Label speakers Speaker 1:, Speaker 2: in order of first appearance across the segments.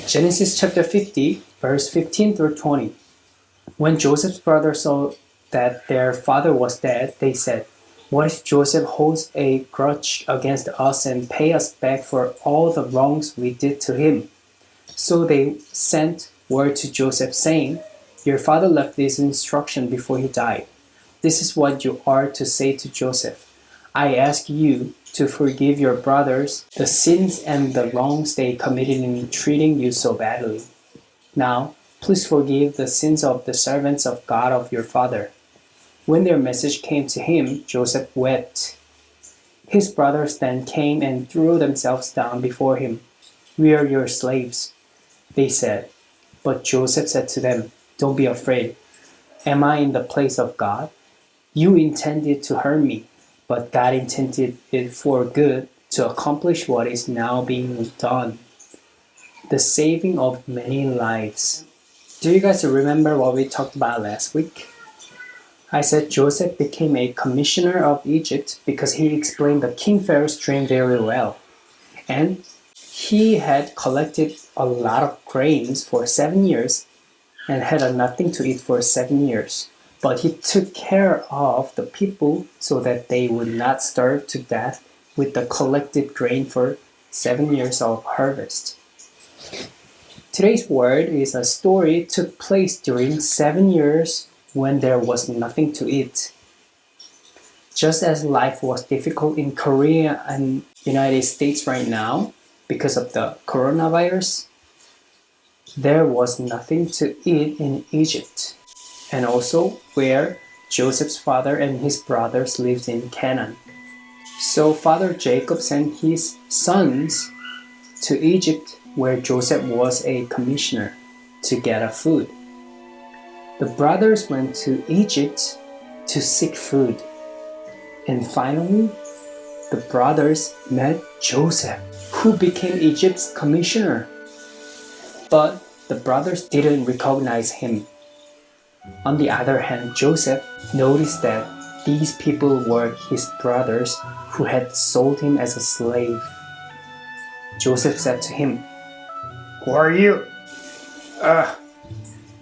Speaker 1: Genesis chapter 50, verse 15 through 20. When Joseph's brothers saw that their father was dead, they said, "What if Joseph holds a grudge against us and pay us back for all the wrongs we did to him?" So they sent word to Joseph saying, "Your father left this instruction before he died. This is what you are to say to Joseph. I ask you to forgive your brothers the sins and the wrongs they committed in treating you so badly. Now, please forgive the sins of the servants of God of your father." When their message came to him, Joseph wept. His brothers then came and threw themselves down before him. "We are your slaves," they said. But Joseph said to them, "Don't be afraid. Am I in the place of God? You intended to hurt me, but God intended it for good to accomplish what is now being done, the saving of many lives." Do you guys remember what we talked about last week? I said Joseph became a commissioner of Egypt because he explained the King Pharaoh's dream very well. And he had collected a lot of grains for 7 years and had nothing to eat for 7 years. But he took care of the people so that they would not starve to death with the collected grain for 7 years of harvest. Today's word is a story took place during 7 years when there was nothing to eat. Just as life was difficult in Korea and United States right now because of the coronavirus, there was nothing to eat in Egypt, and also where Joseph's father and his brothers lived in Canaan. So Father Jacob sent his sons to Egypt, where Joseph was a commissioner, to get food. The brothers went to Egypt to seek food. And finally, the brothers met Joseph, who became Egypt's commissioner. But the brothers didn't recognize him. On the other hand, Joseph noticed that these people were his brothers who had sold him as a slave. Joseph said to him, "Who are you?"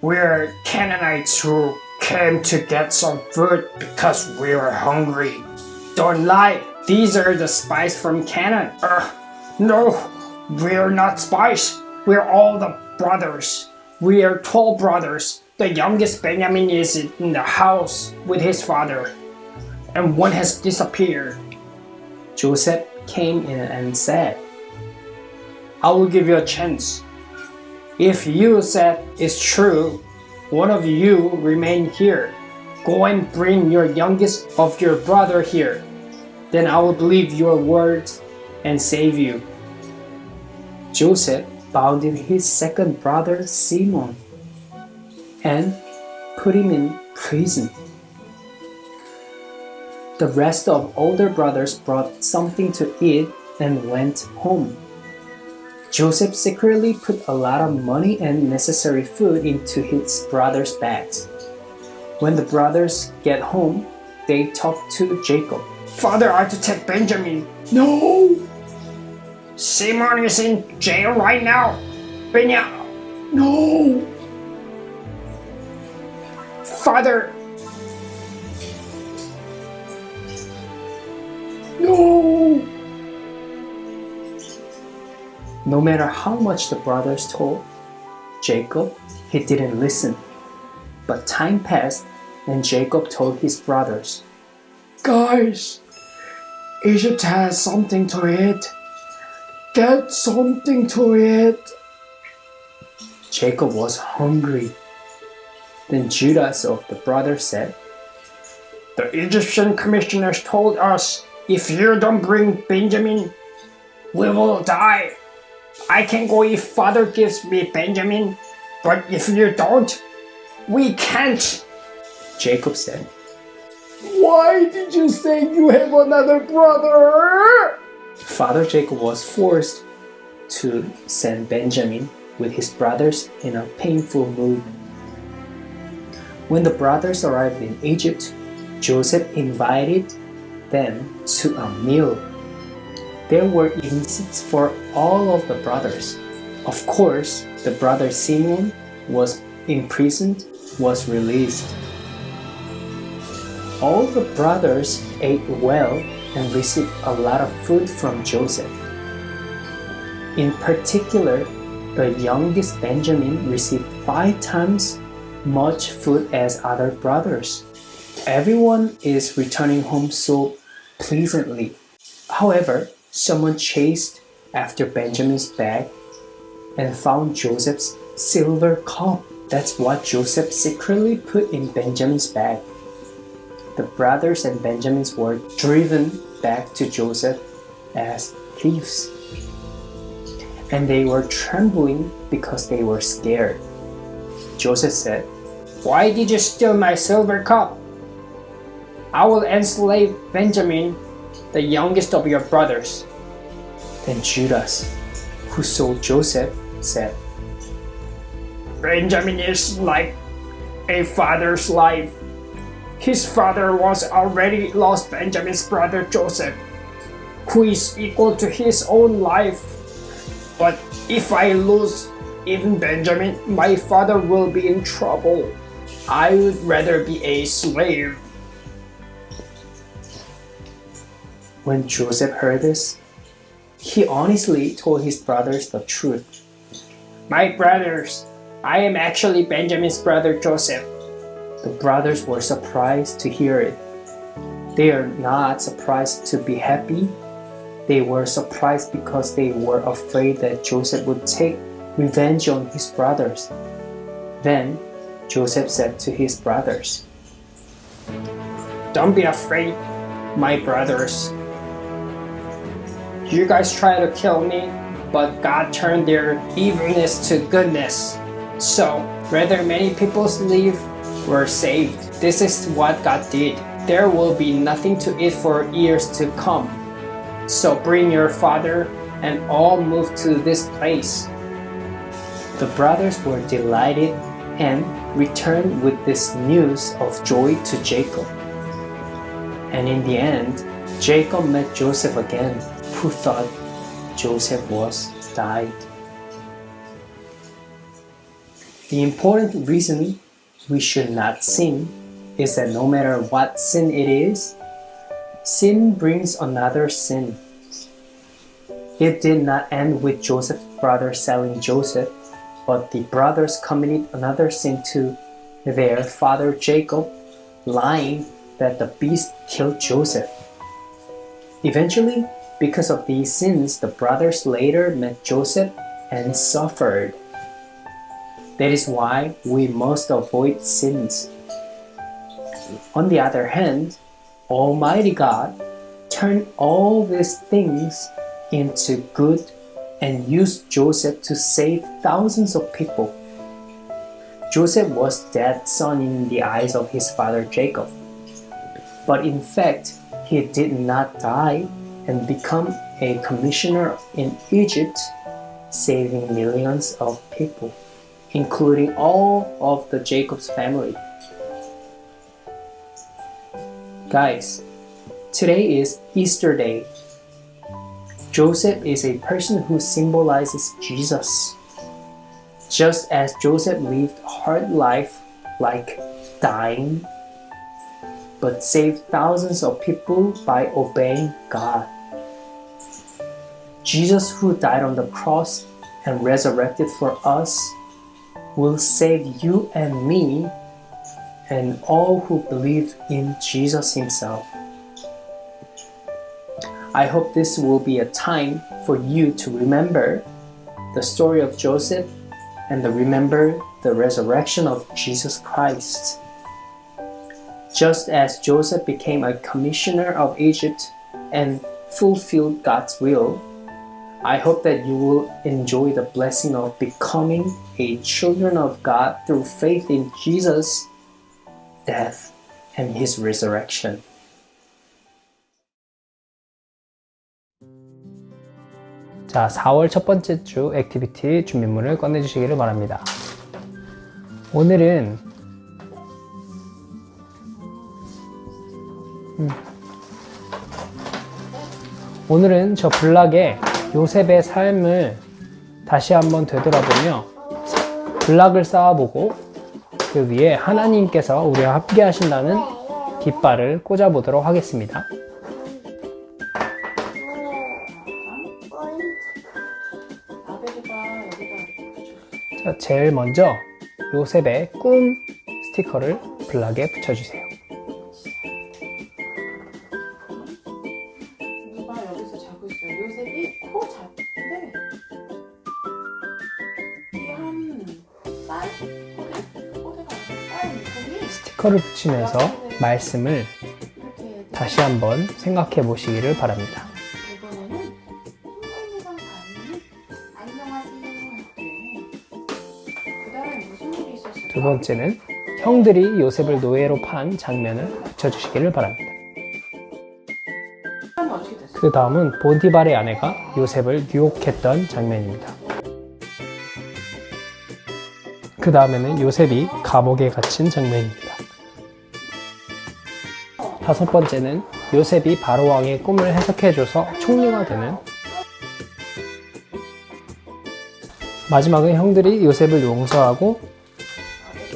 Speaker 1: "We're Canaanites who came to get some food because we were hungry." "Don't lie. These are the spies from Canaan." "No, we're not spies. We're all the brothers. We are 12 brothers. The youngest Benjamin is in the house with his father, and one has disappeared." Joseph came in and said, "I will give you a chance. If you said it's true, one of you remain here. Go and bring your youngest of your brother here. Then I will believe your words and save you." Joseph bound his second brother Simon and put him in prison. The rest of older brothers brought something to eat and went home. Joseph secretly put a lot of money and necessary food into his brothers' bags. When the brothers get home, they talk to Jacob. "Father, I have to take Benjamin." "No! Simon is in jail right now." "No! Father!" "No!" No matter how much the brothers told Jacob, he didn't listen. But time passed, and Jacob told his brothers, "Guys, Egypt has something to eat. Get something to eat." Jacob was hungry. Then Judas of the brothers said, "The Egyptian commissioners told us, if you don't bring Benjamin, we will die. I can go if Father gives me Benjamin, but if you don't, we can't." Jacob said, "Why did you say you have another brother?" Father Jacob was forced to send Benjamin with his brothers in a painful mood. When the brothers arrived in Egypt, Joseph invited them to a meal. There were eating seats for all of the brothers. Of course, the brother Simon was imprisoned, was released. All the brothers ate well and received a lot of food from Joseph. In particular, the youngest Benjamin received 5 times much food as other brothers. Everyone is returning home so pleasantly. However, someone chased after Benjamin's bag and found Joseph's silver cup. That's what Joseph secretly put in Benjamin's bag. The brothers and Benjamins were driven back to Joseph as thieves. And they were trembling because they were scared. Joseph said, "Why did you steal my silver cup? I will enslave Benjamin, the youngest of your brothers." Then Judas, who sold Joseph, said, "Benjamin is like a father's life. His father was already lost Benjamin's brother Joseph, who is equal to his own life. But if I lose even Benjamin, my father will be in trouble. I would rather be a slave." When Joseph heard this, he honestly told his brothers the truth. "My brothers, I am actually Benjamin's brother Joseph." The brothers were surprised to hear it. They are not surprised to be happy. They were surprised because they were afraid that Joseph would take revenge on his brothers. Then Joseph said to his brothers, "Don't be afraid, my brothers. You guys try to kill me, but God turned their evilness to goodness. So, rather many people's lives were saved. This is what God did. There will be nothing to eat for years to come. So bring your father and all move to this place." The brothers were delighted and returned with this news of joy to Jacob. And in the end, Jacob met Joseph again, who thought Joseph was died. The important reason we should not sin is that no matter what sin it is, sin brings another sin. It did not end with Joseph's brothers selling Joseph, but the brothers committed another sin to their father Jacob, lying that the beast killed Joseph. Eventually, because of these sins, the brothers later met Joseph and suffered. That is why we must avoid sins. On the other hand, Almighty God turned all these things into good and used Joseph to save thousands of people. Joseph was dead son in the eyes of his father Jacob. But in fact, he did not die and become a commissioner in Egypt, saving millions of people, including all of the Jacob's family. Guys, today is Easter Day. Joseph is a person who symbolizes Jesus. Just as Joseph lived a hard life like dying, but saved thousands of people by obeying God. Jesus, who died on the cross and resurrected for us, will save you and me and all who believe in Jesus himself. I hope this will be a time for you to remember the story of Joseph and to remember the resurrection of Jesus Christ. Just as Joseph became a commissioner of Egypt and fulfilled God's will, I hope that you will enjoy the blessing of becoming a children of God through faith in Jesus' death and his resurrection. 자, 4월 첫 번째 주 액티비티 준비물을 꺼내주시기를 바랍니다. 오늘은 저 블락에 요셉의 삶을 다시 한번 되돌아보며 블락을 쌓아보고 그 위에 하나님께서 우리와 함께 하신다는 깃발을 꽂아보도록 하겠습니다. 자, 제일 먼저 요셉의 꿈 스티커를 블락에 붙여주세요.
Speaker 2: 누가 여기서 자고 있어요? 요셉이 코 잡는데 이 한 쌀? 꼬대가 쌀 물통이
Speaker 1: 스티커를 붙이면서 말씀을
Speaker 2: 이렇게
Speaker 1: 다시 한번 생각해 보시기를 바랍니다.
Speaker 2: 이번에는 형님이랑 가면은 안녕하세요 할때 그 다음에 무슨 일이 있었을까?
Speaker 1: 두 번째는 형들이 요셉을 노예로 판 장면을 붙여주시기를 바랍니다.
Speaker 2: 어떻게 됐어요?
Speaker 1: 그 다음은 보디발의 아내가 요셉을 유혹했던 장면입니다. 그 다음에는 요셉이 감옥에 갇힌 장면입니다. 다섯 번째는 요셉이 바로왕의 꿈을 해석해줘서 총리가 되는, 마지막은 형들이 요셉을 용서하고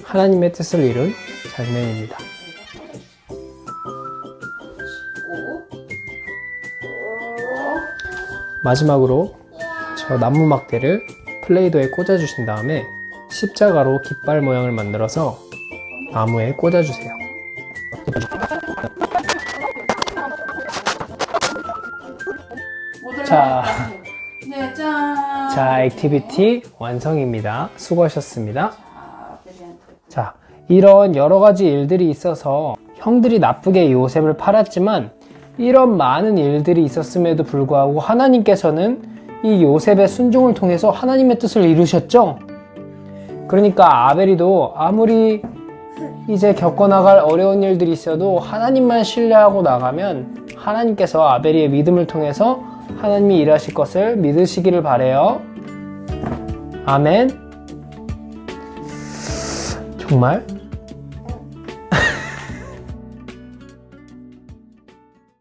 Speaker 1: 하나님의 뜻을 이룬 장면입니다. 마지막으로 저 나무 막대를 플레이도에 꽂아주신 다음에 십자가로 깃발 모양을 만들어서 나무에 꽂아주세요.
Speaker 2: 네, 짠.
Speaker 1: 자, 액티비티 완성입니다. 수고하셨습니다. 자, 이런 여러 가지 일들이 있어서 형들이 나쁘게 요셉을 팔았지만 이런 많은 일들이 있었음에도 불구하고 하나님께서는 이 요셉의 순종을 통해서 하나님의 뜻을 이루셨죠? 그러니까 아벨이도 아무리 이제 겪어나갈 어려운 일들이 있어도 하나님만 신뢰하고 나가면 하나님께서 아벨이의 믿음을 통해서 하나님이 일하실 것을 믿으시기를 바래요. 아멘. 정말